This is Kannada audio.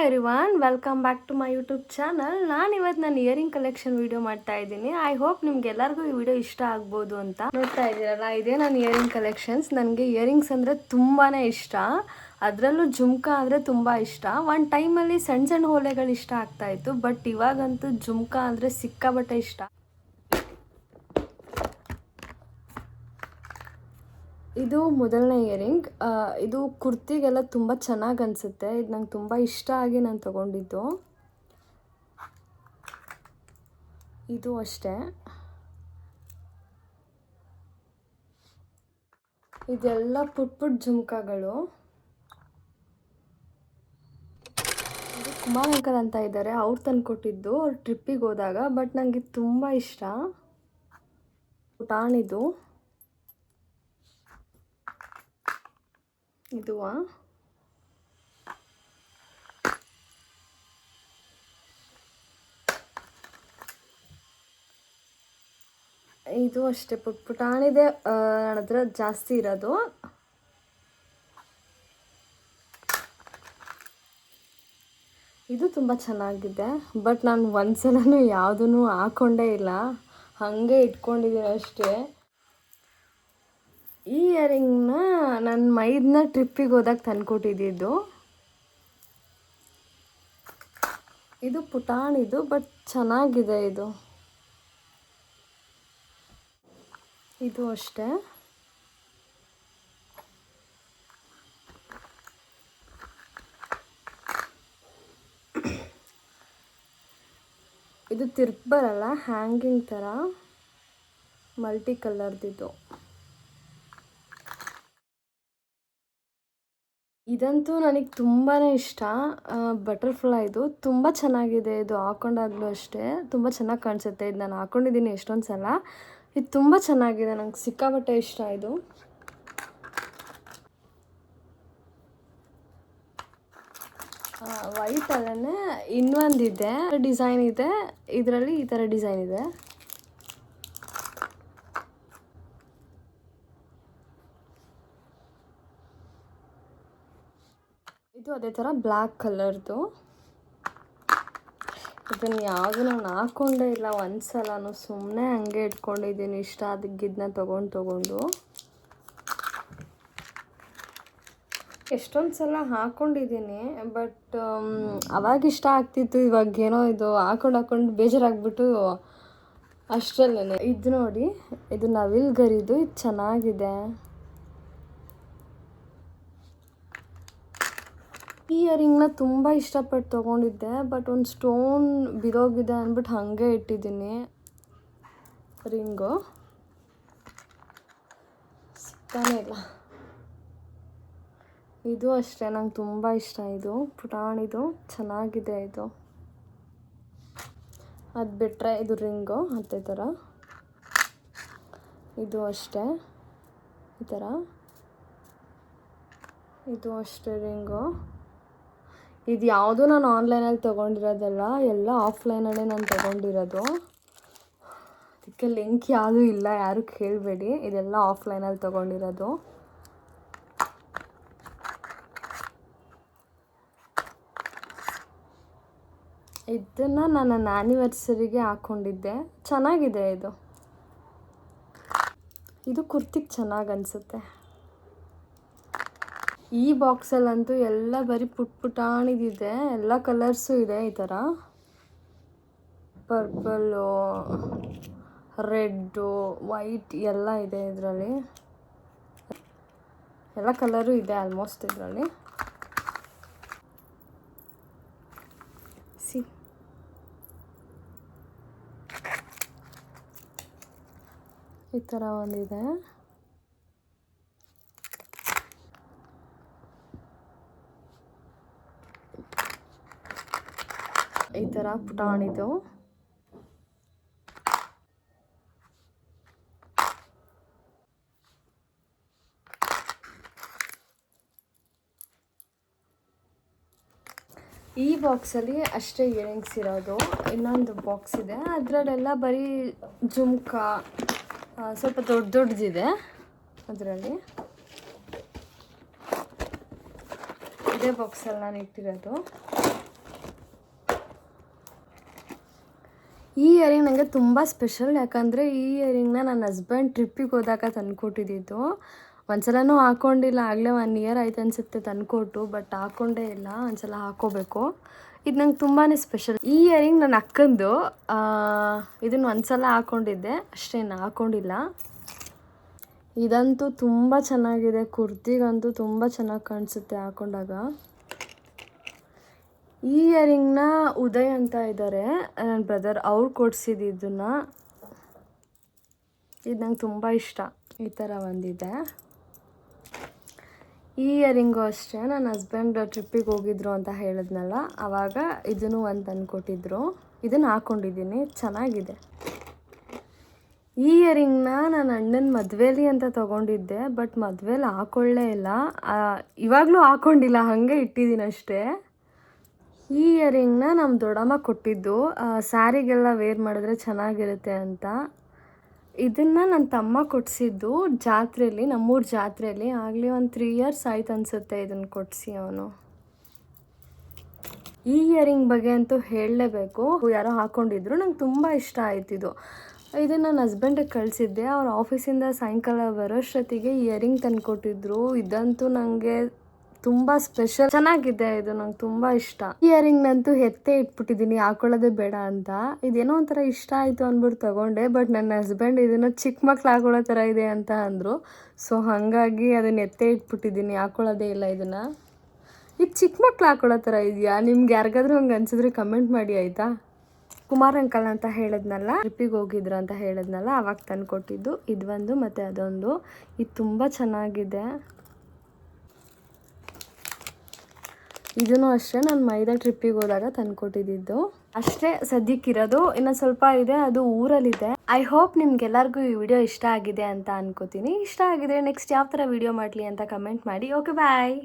Everyone, welcome back to my YouTube channel. ಇವತ್ತು ನಾನು ಇಯರಿಂಗ್ ಕಲೆಕ್ಷನ್ ವಿಡಿಯೋ ಮಾಡ್ತಾ ಇದ್ದೀನಿ. ಐ ಹೋಪ್ ನಿಮ್ಗೆ ಎಲ್ಲರಿಗೂ ಈ ವಿಡಿಯೋ ಇಷ್ಟ ಆಗ್ಬೋದು ಅಂತ. ನೋಡ್ತಾ ಇದ್ದೀರಲ್ಲ, ಇದೇ ನನ್ನ ಇಯರಿಂಗ್ ಕಲೆಕ್ಷನ್ಸ್. ನನಗೆ ಇಯರಿಂಗ್ಸ್ ಅಂದರೆ ತುಂಬಾ ಇಷ್ಟ. ಅದರಲ್ಲೂ ಜುಮ್ಕಾ ಅಂದರೆ ತುಂಬ ಇಷ್ಟ. ಒಂದು ಟೈಮಲ್ಲಿ ಸಣ್ಣ ಸಣ್ಣ ಓಲೆಗಳು ಇಷ್ಟ ಆಗ್ತಾಯಿತ್ತು, ಬಟ್ ಇವಾಗಂತೂ ಜುಮ್ಕಾ ಅಂದರೆ ಸಿಕ್ಕಾಬಟ್ಟೆ ಇಷ್ಟ. ಇದು ಮೊದಲನೇ ಇಯರಿಂಗ್. ಇದು ಕುರ್ತಿಗೆಲ್ಲ ತುಂಬ ಚೆನ್ನಾಗಿ ಅನಿಸುತ್ತೆ. ಇದು ನಂಗೆ ತುಂಬ ಇಷ್ಟ ಆಗಿ ನಾನು ತಗೊಂಡಿದ್ದು. ಇದು ಅಷ್ಟೇ. ಇದೆಲ್ಲ ಪುಟ್ ಪುಟ್ ಜುಮ್ಕಾಗಳು. ಕುಮಾರ್ ಅಂಕಲ್ ಅಂತ ಇದ್ದಾರೆ, ಅವ್ರು ತಂದು ಕೊಟ್ಟಿದ್ದು ಅವ್ರು ಟ್ರಿಪ್ಪಿಗೆ ಹೋದಾಗ. ಬಟ್ ನನಗೆ ತುಂಬ ಇಷ್ಟ. ಪುಟಾಣಿದು ಇದು ಇದು ಅಷ್ಟೇ ಪುಟಾಣಿದೆ. ನನ್ನ ಹತ್ರ ಜಾಸ್ತಿ ಇರೋದು. ಇದು ತುಂಬ ಚೆನ್ನಾಗಿದೆ, ಬಟ್ ನಾನು ಒಂದ್ಸಲನೂ ಯಾವುದೂ ಹಾಕ್ಕೊಂಡೇ ಇಲ್ಲ, ಹಾಗೆ ಇಟ್ಕೊಂಡಿದ್ದೀನಿ ಅಷ್ಟೇ. ಈ ಇಯರಿಂಗ್ನ ನನ್ನ ಮೈದನ್ನ ಟ್ರಿಪ್ಪಿಗೆ ಹೋದಾಗ ತಂದ್ಕೊಟ್ಟಿದ್ದು. ಇದು ಪುಟಾಣಿದು, ಬಟ್ ಚೆನ್ನಾಗಿದೆ. ಇದು ಅಷ್ಟೇ. ಇದು ತಿರ್ಗಿ ಬರಲ್ಲ, ಹ್ಯಾಂಗಿಂಗ್ ಥರ ಮಲ್ಟಿ ಕಲರ್ದಿದ್ದು. ಇದಂತೂ ನನಗೆ ತುಂಬಾ ಇಷ್ಟ. ಬಟರ್ಫ್ಲೈದು ತುಂಬ ಚೆನ್ನಾಗಿದೆ. ಇದು ಹಾಕೊಂಡಾಗಲೂ ಅಷ್ಟೇ ತುಂಬ ಚೆನ್ನಾಗಿ ಕಾಣಿಸುತ್ತೆ. ಇದು ನಾನು ಹಾಕ್ಕೊಂಡಿದ್ದೀನಿ ಎಷ್ಟೊಂದು ಸಲ. ಇದು ತುಂಬ ಚೆನ್ನಾಗಿದೆ, ನಂಗೆ ಸಿಕ್ಕಾಪಟ್ಟೆ ಇಷ್ಟ. ಇದು ವೈಟಲ್ಲೇ ಇನ್ನೊಂದಿದೆ ಡಿಸೈನ್ ಇದೆ. ಇದರಲ್ಲಿ ಈ ಥರ ಡಿಸೈನ್ ಇದೆ. ಇದು ಅದೇ ಥರ ಬ್ಲ್ಯಾಕ್ ಕಲರ್ದು. ಇದನ್ನು ಯಾವುದು ನಾನು ಹಾಕ್ಕೊಂಡೇ ಇಲ್ಲ ಒಂದ್ಸಲನೂ, ಸುಮ್ಮನೆ ಹಂಗೆ ಇಟ್ಕೊಂಡಿದ್ದೀನಿ. ಇಷ್ಟ ಅದಕ್ಕಿದ್ನ ತೊಗೊಂಡು ಎಷ್ಟೊಂದು ಸಲ ಹಾಕ್ಕೊಂಡಿದ್ದೀನಿ. ಬಟ್ ಅವಾಗ ಇಷ್ಟ ಆಗ್ತಿತ್ತು, ಇವಾಗೇನೋ ಇದು ಹಾಕೊಂಡು ಬೇಜಾರಾಗ್ಬಿಟ್ಟು ಅಷ್ಟರಲ್ಲೇ. ಇದು ನೋಡಿ, ಇದು ನವಿಲ್ಗರಿದು. ಇದು ಚೆನ್ನಾಗಿದೆ. ಈ ಇಯರಿಂಗ್ನ ತುಂಬ ಇಷ್ಟಪಟ್ಟು ತೊಗೊಂಡಿದ್ದೆ, ಬಟ್ ಒಂದು ಸ್ಟೋನ್ ಬಿದೋಗಿದೆ ಅಂದ್ಬಿಟ್ಟು ಹಾಗೆ ಇಟ್ಟಿದ್ದೀನಿ. ರಿಂಗು ಸಿಗ್ತಾನೆ ಇಲ್ಲ. ಇದು ಅಷ್ಟೇ, ನಂಗೆ ತುಂಬ ಇಷ್ಟ. ಇದು ಪುಟಾಣಿದು ಚೆನ್ನಾಗಿದೆ. ಇದು ಅದು ಬಿಟ್ಟರೆ ಇದು ರಿಂಗು ಅದೇ ಥರ. ಇದು ಅಷ್ಟೇ ಈ ಥರ. ಇದು ಅಷ್ಟೇ ರಿಂಗು. ಇದು ಯಾವುದೂ ನಾನು ಆನ್ಲೈನಲ್ಲಿ ತೊಗೊಂಡಿರೋದಲ್ಲ, ಎಲ್ಲ ಆಫ್ಲೈನಲ್ಲೇ ನಾನು ತೊಗೊಂಡಿರೋದು. ಅದಕ್ಕೆ ಲಿಂಕ್ ಯಾವುದೂ ಇಲ್ಲ, ಯಾರು ಕೇಳಬೇಡಿ. ಇದೆಲ್ಲ ಆಫ್ಲೈನಲ್ಲಿ ತೊಗೊಂಡಿರೋದು. ಇದನ್ನು ನಾನು ನನ್ನ ಆ್ಯನಿವರ್ಸರಿಗೆ ಹಾಕ್ಕೊಂಡಿದ್ದೆ. ಚೆನ್ನಾಗಿದೆ. ಇದು ಕುರ್ತಿಗೆ ಚೆನ್ನಾಗಿ ಅನಿಸುತ್ತೆ. ಈ ಬಾಕ್ಸಲ್ಲಂತೂ ಎಲ್ಲ ಬರೀ ಪುಟಾಣಿದಿದೆ. ಎಲ್ಲ ಕಲರ್ಸು ಇದೆ. ಈ ಥರ ಪರ್ಪಲ್ಲು, ರೆಡ್ಡು, ವೈಟ್ ಎಲ್ಲ ಇದೆ. ಇದರಲ್ಲಿ ಎಲ್ಲ ಕಲರು ಇದೆ ಆಲ್ಮೋಸ್ಟ್. ಇದರಲ್ಲಿ ಈ ಥರ ಒಂದಿದೆ. ಈ ಥರ ಪುಟಾಣಿದು. ಈ ಬಾಕ್ಸಲ್ಲಿ ಅಷ್ಟೇ ಇಯರಿಂಗ್ಸ್ ಇರೋದು. ಇನ್ನೊಂದು ಬಾಕ್ಸ್ ಇದೆ, ಅದರಲ್ಲೆಲ್ಲ ಬರೀ ಜುಮ್ಕಾ ಸ್ವಲ್ಪ ದೊಡ್ಡದಿದೆ. ಅದರಲ್ಲಿ ಇದೇ ಬಾಕ್ಸಲ್ಲಿ ನಾನು ಇಟ್ಟಿರೋದು. ಈ ಇಯರಿಂಗ್ ನನಗೆ ತುಂಬ ಸ್ಪೆಷಲ್, ಯಾಕಂದರೆ ಈ ಇಯರಿಂಗ್ನ ನನ್ನ ಹಸ್ಬೆಂಡ್ ಟ್ರಿಪ್ಪಿಗೆ ಹೋದಾಗ ತಂದುಕೊಟ್ಟಿದ್ದು. ಒಂದ್ಸಲನೂ ಹಾಕ್ಕೊಂಡಿಲ್ಲ, ಆಗಲೇ 1 ಇಯರ್ ಆಯ್ತು ಅನಿಸುತ್ತೆ ತಂದುಕೊಟ್ಟು, ಬಟ್ ಹಾಕ್ಕೊಂಡೇ ಇಲ್ಲ. ಒಂದ್ಸಲ ಹಾಕ್ಕೋಬೇಕು. ಇದು ನಂಗೆ ತುಂಬಾ ಸ್ಪೆಷಲ್. ಈ ಇಯರಿಂಗ್ ನನ್ನ ಅಕ್ಕಂದು. ಇದನ್ನು ಒಂದ್ಸಲ ಹಾಕ್ಕೊಂಡಿದ್ದೆ ಅಷ್ಟೇ, ಹಾಕ್ಕೊಂಡಿಲ್ಲ. ಇದಂತೂ ತುಂಬ ಚೆನ್ನಾಗಿದೆ, ಕುರ್ತಿಗಂತೂ ತುಂಬ ಚೆನ್ನಾಗಿ ಕಾಣಿಸುತ್ತೆ ಹಾಕ್ಕೊಂಡಾಗ. ಈ ಇಯರಿಂಗ್ನ ಉದಯ್ ಅಂತ ಇದ್ದಾರೆ, ನನ್ನ ಬ್ರದರ್, ಅವ್ರು ಕೊಡಿಸಿದ್ದು ಇದನ್ನು. ಇದು ನಂಗೆ ತುಂಬ ಇಷ್ಟ. ಈ ಥರ ಒಂದಿದೆ. ಈ ಇಯರಿಂಗು ಅಷ್ಟೇ, ನನ್ನ ಹಸ್ಬೆಂಡ್ ಟ್ರಿಪ್ಪಿಗೆ ಹೋಗಿದ್ರು ಅಂತ ಹೇಳಿದ್ನಲ್ಲ, ಆವಾಗ ಇದನ್ನು ಒಂದು ತಂದುಕೊಟ್ಟಿದ್ರು. ಇದನ್ನು ಹಾಕ್ಕೊಂಡಿದ್ದೀನಿ, ಚೆನ್ನಾಗಿದೆ. ಈ ಇಯರಿಂಗ್ನ ನನ್ನ ಅಣ್ಣನ ಮದುವೆಲಿ ಅಂತ ತೊಗೊಂಡಿದ್ದೆ, ಬಟ್ ಮದುವೆಲಿ ಹಾಕ್ಕೊಳ್ಳೇ ಇಲ್ಲ. ಇವಾಗಲೂ ಹಾಕ್ಕೊಂಡಿಲ್ಲ, ಹಾಗೆ ಇಟ್ಟಿದ್ದೀನಿ ಅಷ್ಟೇ. ಈ ಇಯರಿಂಗ್ನ ನಮ್ಮ ದೊಡ್ಡಮ್ಮ ಕೊಟ್ಟಿದ್ದು, ಸ್ಯಾರಿಗೆಲ್ಲ ವೇರ್ ಮಾಡಿದ್ರೆ ಚೆನ್ನಾಗಿರುತ್ತೆ ಅಂತ. ಇದನ್ನು ನನ್ನ ತಮ್ಮ ಕೊಡಿಸಿದ್ದು ಜಾತ್ರೆಯಲ್ಲಿ, ನಮ್ಮೂರ ಜಾತ್ರೆಯಲ್ಲಿ. ಆಗಲಿ ಒಂದು 3 ಇಯರ್ಸ್ ಆಯ್ತು ಅನಿಸುತ್ತೆ ಇದನ್ನು ಕೊಡಿಸಿ ಅವನು. ಈ ಇಯರಿಂಗ್ ಬಗ್ಗೆ ಅಂತೂ ಹೇಳಲೇಬೇಕು. ಯಾರೋ ಹಾಕ್ಕೊಂಡಿದ್ರು, ನಂಗೆ ತುಂಬ ಇಷ್ಟ ಆಯ್ತಿದ್ದು. ಇದನ್ನು ನನ್ನ ಹಸ್ಬೆಂಡಿಗೆ ಕಳಿಸಿದ್ದೆ. ಅವ್ರ ಆಫೀಸಿಂದ ಸಾಯಂಕಾಲ ಬರೋಷ್ಟೊತ್ತಿಗೆ ಇಯರಿಂಗ್ ತಂದುಕೊಟ್ಟಿದ್ರು. ಇದಂತೂ ನನಗೆ ತುಂಬ ಸ್ಪೆಷಲ್, ಚೆನ್ನಾಗಿದೆ. ಇದು ನಂಗೆ ತುಂಬ ಇಷ್ಟ. ಇಯರಿಂಗ್ನಂತೂ ಎತ್ತೇ ಇಟ್ಬಿಟ್ಟಿದ್ದೀನಿ, ಹಾಕೊಳ್ಳೋದೇ ಬೇಡ ಅಂತ. ಇದೇನೋ ಒಂಥರ ಇಷ್ಟ ಆಯಿತು ಅಂದ್ಬಿಟ್ಟು ತೊಗೊಂಡೆ, ಬಟ್ ನನ್ನ ಹಸ್ಬೆಂಡ್ ಇದನ್ನು ಚಿಕ್ಕ ಮಕ್ಳು ಹಾಕೊಳ್ಳೋ ಥರ ಇದೆ ಅಂತ ಅಂದರು. ಸೊ ಹಾಗಾಗಿ ಅದನ್ನು ಎತ್ತೇ ಇಟ್ಬಿಟ್ಟಿದ್ದೀನಿ, ಹಾಕೊಳ್ಳೋದೇ ಇಲ್ಲ ಇದನ್ನು. ಇದು ಚಿಕ್ಕ ಮಕ್ಳು ಹಾಕೊಳ್ಳೋ ಥರ ಇದೆಯಾ? ನಿಮ್ಗೆ ಯಾರಿಗಾದ್ರೂ ಹಂಗೆ ಅನ್ಸಿದ್ರೆ ಕಮೆಂಟ್ ಮಾಡಿ ಆಯಿತಾ? ಕುಮಾರ್ ಅಂಕಲ್ ಅಂತ ಹೇಳಿದ್ನಲ್ಲ, ಟ್ರಿಪ್ಪಿಗೆ ಹೋಗಿದ್ರು ಅಂತ ಹೇಳಿದ್ನಲ್ಲ, ಅವಾಗ ತಂದುಕೊಟ್ಟಿದ್ದು ಇದೊಂದು ಮತ್ತು ಅದೊಂದು. ಇದು ತುಂಬ ಚೆನ್ನಾಗಿದೆ. ಇದೂ ಅಷ್ಟೇ, ನಾನು ಮೈದಾ ಟ್ರಿಪ್ಪಿಗೆ ಹೋದಾಗ ತಂದುಕೊಟ್ಟಿದ್ದು ಅಷ್ಟೇ ಸದ್ಯಕ್ಕಿರೋದು. ಇನ್ನು ಸ್ವಲ್ಪ ಇದೆ, ಅದು ಊರಲ್ಲಿದೆ. ಐ ಹೋಪ್ ನಿಮ್ಗೆಲ್ಲರಿಗೂ ಈ ವಿಡಿಯೋ ಇಷ್ಟ ಆಗಿದೆ ಅಂತ ಅನ್ಕೋತೀನಿ. ಇಷ್ಟ ಆಗಿದ್ರೆ ನೆಕ್ಸ್ಟ್ ಯಾವ ಥರ ವಿಡಿಯೋ ಮಾಡಲಿ ಅಂತ ಕಮೆಂಟ್ ಮಾಡಿ. ಓಕೆ, ಬಾಯ್.